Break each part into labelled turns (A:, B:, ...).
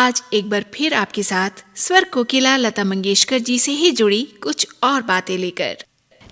A: आज एक बार फिर आपके साथ स्वर कोकिला लता मंगेशकर जी से ही जुड़ी कुछ और बातें लेकर।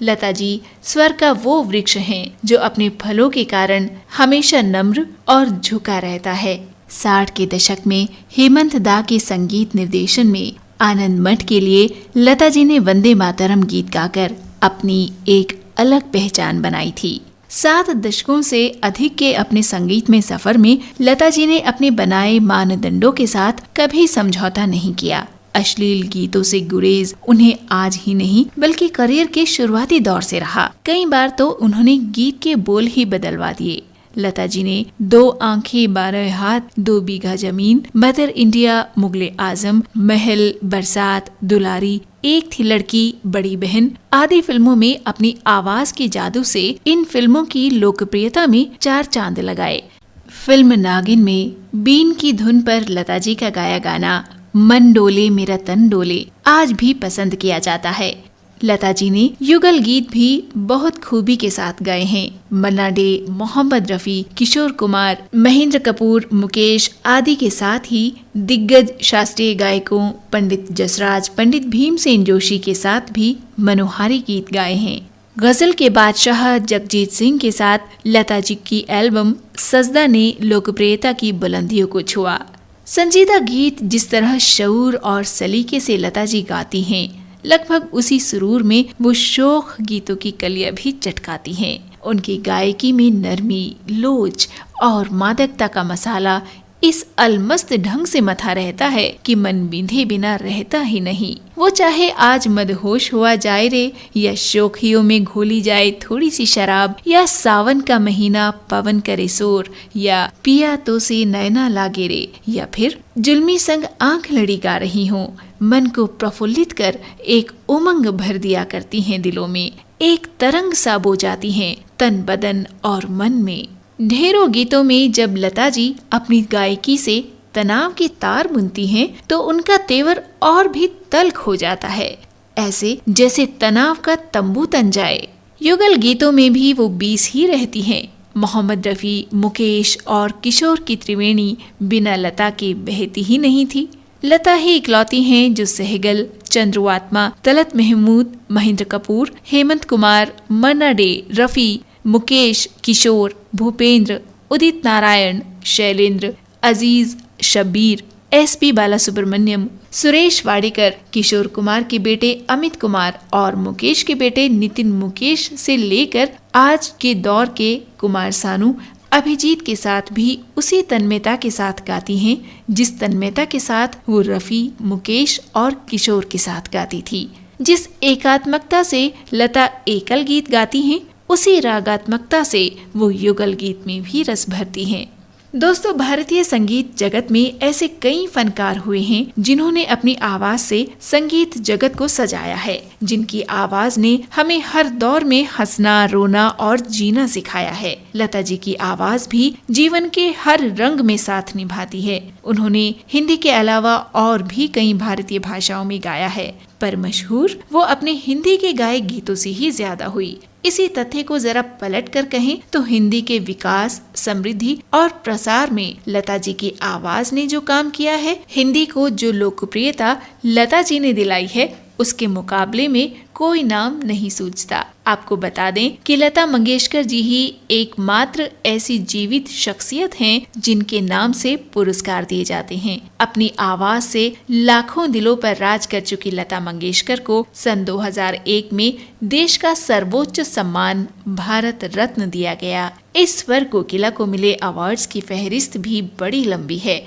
A: लता जी स्वर का वो वृक्ष हैं जो अपने फलों के कारण हमेशा नम्र और झुका रहता है। 60 के दशक में हेमंत दा के संगीत निर्देशन में आनंद मठ के लिए लता जी ने वंदे मातरम गीत गाकर अपनी एक अलग पहचान बनाई थी। 7 दशकों से अधिक के अपने संगीत में सफर में लता जी ने अपने बनाए मानदंडों के साथ कभी समझौता नहीं किया। अश्लील गीतों से गुरेज उन्हें आज ही नहीं बल्कि करियर के शुरुआती दौर से रहा। कई बार तो उन्होंने गीत के बोल ही बदलवा दिए। लता जी ने 2 आंखें 12 हाथ, 2 बीघा जमीन, मदर इंडिया, मुगले आजम, महल, बरसात, दुलारी, एक थी लड़की, बड़ी बहन आदि फिल्मों में अपनी आवाज के जादू से इन फिल्मों की लोकप्रियता में 4 चांद लगाए। फिल्म नागिन में बीन की धुन पर लता जी का गाया गाना मन डोले मेरा तन डोले आज भी पसंद किया जाता है। लता जी ने युगल गीत भी बहुत खूबी के साथ गाए हैं। मन्ना डे, मोहम्मद रफी, किशोर कुमार, महेंद्र कपूर, मुकेश आदि के साथ ही दिग्गज शास्त्रीय गायकों पंडित जसराज, पंडित भीमसेन जोशी के साथ भी मनोहारी गीत गाए हैं। गजल के बादशाह जगजीत सिंह के साथ लता जी की एल्बम सजदा ने लोकप्रियता की बुलंदियों को छुआ। संजीदा गीत जिस तरह शऊर और सलीके से लता जी गाती हैं, लगभग उसी सुरूर में वो शोख गीतों की कलियां भी चटकाती हैं। उनकी गायकी में नरमी, लोच और मादकता का मसाला इस अलमस्त ढंग से मथा रहता है कि मन बिंधे बिना रहता ही नहीं। वो चाहे आज मदहोश हुआ जाए रे, या शोखियों में घोली जाए थोड़ी सी शराब, या सावन का महीना पवन करे शोर, या पिया तो से नैना लागे रे, या फिर जुल्मी संग आंख लड़ी गा रही हूँ, मन को प्रफुल्लित कर एक उमंग भर दिया करती हैं दिलों में, एक तरंग सा बो जाती हैं तन बदन और मन में। ढेरों गीतों में जब लता जी अपनी गायकी से तनाव की तार बुनती हैं तो उनका तेवर और भी तल्ख हो जाता है, ऐसे जैसे तनाव का तंबू तन जाए। युगल गीतों में भी वो 20 ही रहती हैं। मोहम्मद रफी, मुकेश और किशोर की त्रिवेणी बिना लता के बहती ही नहीं थी। लता ही इकलौती हैं जो सहगल, चंद्रुआत्मा, तलत महमूद, महेंद्र कपूर, हेमंत कुमार, मन्ना डे, रफी, मुकेश, किशोर, भूपेंद्र, उदित नारायण, शैलेंद्र, अजीज, शब्बीर, एसपी बालासुब्रमण्यम, सुरेश वाडेकर, किशोर कुमार के बेटे अमित कुमार और मुकेश के बेटे नितिन मुकेश से लेकर आज के दौर के कुमार सानू, अभिजीत के साथ भी उसी तन्मयता के साथ गाती हैं जिस तन्मयता के साथ वो रफी, मुकेश और किशोर के साथ गाती थी। जिस एकात्मकता से लता एकल गीत गाती हैं, उसी रागात्मकता से वो युगल गीत में भी रस भरती हैं। दोस्तों, भारतीय संगीत जगत में ऐसे कई फनकार हुए हैं जिन्होंने अपनी आवाज से संगीत जगत को सजाया है, जिनकी आवाज ने हमें हर दौर में हंसना, रोना और जीना सिखाया है। लता जी की आवाज भी जीवन के हर रंग में साथ निभाती है। उन्होंने हिंदी के अलावा और भी कई भारतीय भाषाओं में गाया है, पर मशहूर वो अपने हिंदी के गाए गीतों से ही ज्यादा हुई। इसी तथ्य को जरा पलट कर कहें तो हिंदी के विकास, समृद्धि और प्रसार में लता जी की आवाज ने जो काम किया है, हिंदी को जो लोकप्रियता लता जी ने दिलाई है, उसके मुकाबले में कोई नाम नहीं सूझता। आपको बता दें कि लता मंगेशकर जी ही एकमात्र ऐसी जीवित शख्सियत हैं जिनके नाम से पुरस्कार दिए जाते हैं। अपनी आवाज से लाखों दिलों पर राज कर चुकी लता मंगेशकर को सन 2001 में देश का सर्वोच्च सम्मान भारत रत्न दिया गया। इस स्वर कोकिला को मिले अवार्ड्स की फहरिस्त भी बड़ी लंबी है।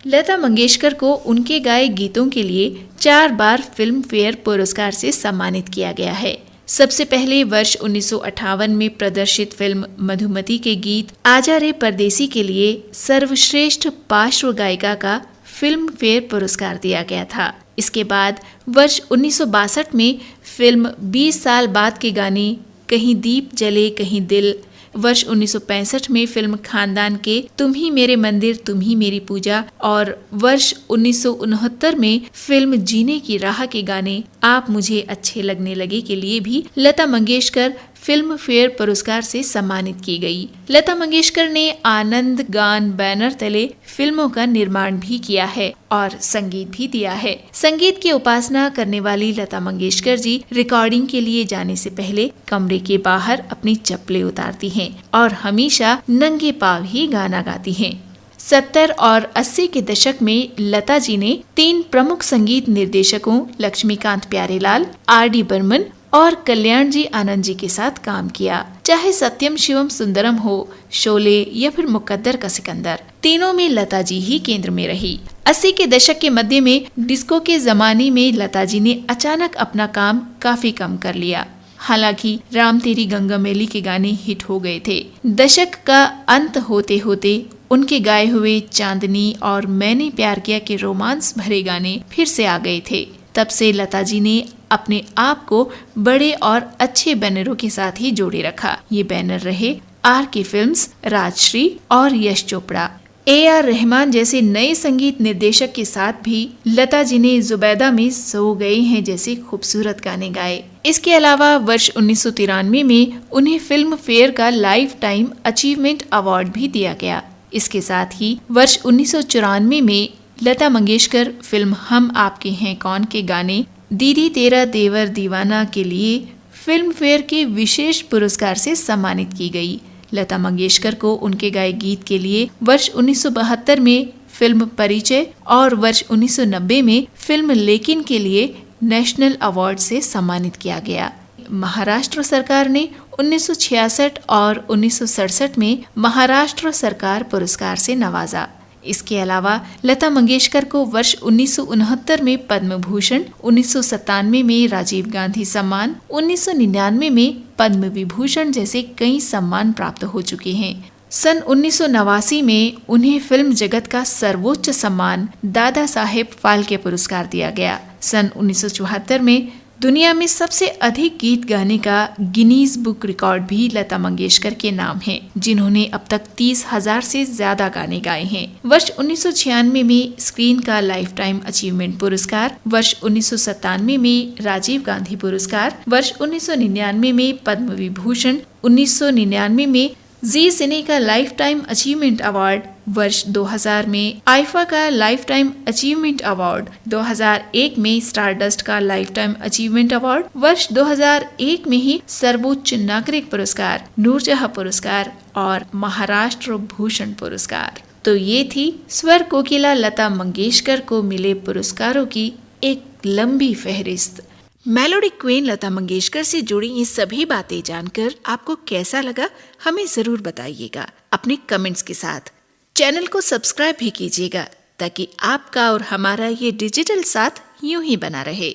A: लता मंगेशकर को उनके गाए गीतों के लिए 4 बार फिल्म फेयर पुरस्कार से सम्मानित किया गया है। सबसे पहले वर्ष 1958 में प्रदर्शित फिल्म मधुमती के गीत आजा रे परदेसी के लिए सर्वश्रेष्ठ पार्श्व गायिका का फिल्म फेयर पुरस्कार दिया गया था। इसके बाद वर्ष 1962 में फिल्म 20 साल बाद के गाने कहीं दीप जले कहीं दिल, वर्ष 1965 में फिल्म खानदान के तुम ही मेरे मंदिर तुम ही मेरी पूजा और वर्ष 1969 में फिल्म जीने की राह के गाने आप मुझे अच्छे लगने लगे के लिए भी लता मंगेशकर फिल्म फेयर पुरस्कार से सम्मानित की गई। लता मंगेशकर ने आनंद गान बैनर तले फिल्मों का निर्माण भी किया है और संगीत भी दिया है। संगीत की उपासना करने वाली लता मंगेशकर जी रिकॉर्डिंग के लिए जाने से पहले कमरे के बाहर अपनी चप्पलें उतारती हैं और हमेशा नंगे पांव ही गाना गाती हैं। 70 और 80 के दशक में लता जी ने 3 प्रमुख संगीत निर्देशकों लक्ष्मीकांत प्यारेलाल, R.D. बर्मन और कल्याण जी आनंद जी के साथ काम किया। चाहे सत्यम शिवम सुंदरम हो, शोले या फिर मुकद्दर का सिकंदर, तीनों में लता जी ही केंद्र में रही। 80 के दशक के मध्य में डिस्को के जमाने में लता जी ने अचानक अपना काम काफी कम कर लिया। हालांकि राम तेरी गंगा मैली के गाने हिट हो गए थे। दशक का अंत होते होते उनके गाए हुए चांदनी और मैंने प्यार किया के रोमांस भरे गाने फिर से आ गए थे। तब से लता जी ने अपने आप को बड़े और अच्छे बैनरों के साथ ही जोड़े रखा। ये बैनर रहे R.K. फिल्म्स, राजश्री और यश चोपड़ा। A.R. रहमान जैसे नए संगीत निर्देशक के साथ भी लता जी ने जुबैदा में सो गए हैं जैसे खूबसूरत गाने गाए। इसके अलावा वर्ष 1993 में उन्हें फिल्म फेयर का लाइफ टाइम अचीवमेंट अवार्ड भी दिया गया। इसके साथ ही वर्ष 1994 में लता मंगेशकर फिल्म हम आपके हैं कौन के गाने दीदी तेरा देवर दीवाना के लिए फिल्म फेयर के विशेष पुरस्कार से सम्मानित की गई। लता मंगेशकर को उनके गाए गीत के लिए वर्ष 1972 में फिल्म परिचय और वर्ष 1990 में फिल्म लेकिन के लिए नेशनल अवार्ड से सम्मानित किया गया। महाराष्ट्र सरकार ने 1966 और 1967 में महाराष्ट्र सरकार पुरस्कार से नवाजा। इसके अलावा लता मंगेशकर को वर्ष 1969 में पद्म भूषण, 1997 में राजीव गांधी सम्मान, 1999 में पद्म विभूषण जैसे कई सम्मान प्राप्त हो चुके हैं। सन 1989 में उन्हें फिल्म जगत का सर्वोच्च सम्मान दादा साहेब फाल्के पुरस्कार दिया गया। सन 1974 में दुनिया में सबसे अधिक गीत गाने का गिनीज बुक रिकॉर्ड भी लता मंगेशकर के नाम है, जिन्होंने अब तक 30,000 से ज्यादा गाने गाए हैं। वर्ष 1996 में स्क्रीन का लाइफ टाइम अचीवमेंट पुरस्कार, वर्ष 1997 में राजीव गांधी पुरस्कार, वर्ष 1999 में पद्म विभूषण, 1999 में जी सिने का लाइफ टाइम अचीवमेंट अवार्ड, वर्ष 2000 में आईफा का लाइफ टाइम अचीवमेंट अवार्ड, 2001 में स्टारडस्ट का लाइफ टाइम अचीवमेंट अवार्ड, वर्ष 2001 में ही सर्वोच्च नागरिक पुरस्कार, नूरजहां पुरस्कार और महाराष्ट्र भूषण पुरस्कार। तो ये थी स्वर कोकिला लता मंगेशकर को मिले पुरस्कारों की एक लंबी फहरिस्त। मेलोडी क्वीन लता मंगेशकर से जुड़ी ये सभी बातें जानकर आपको कैसा लगा, हमें जरूर बताइएगा अपने कमेंट्स के साथ। चैनल को सब्सक्राइब भी कीजिएगा ताकि आपका और हमारा ये डिजिटल साथ यूं ही बना रहे।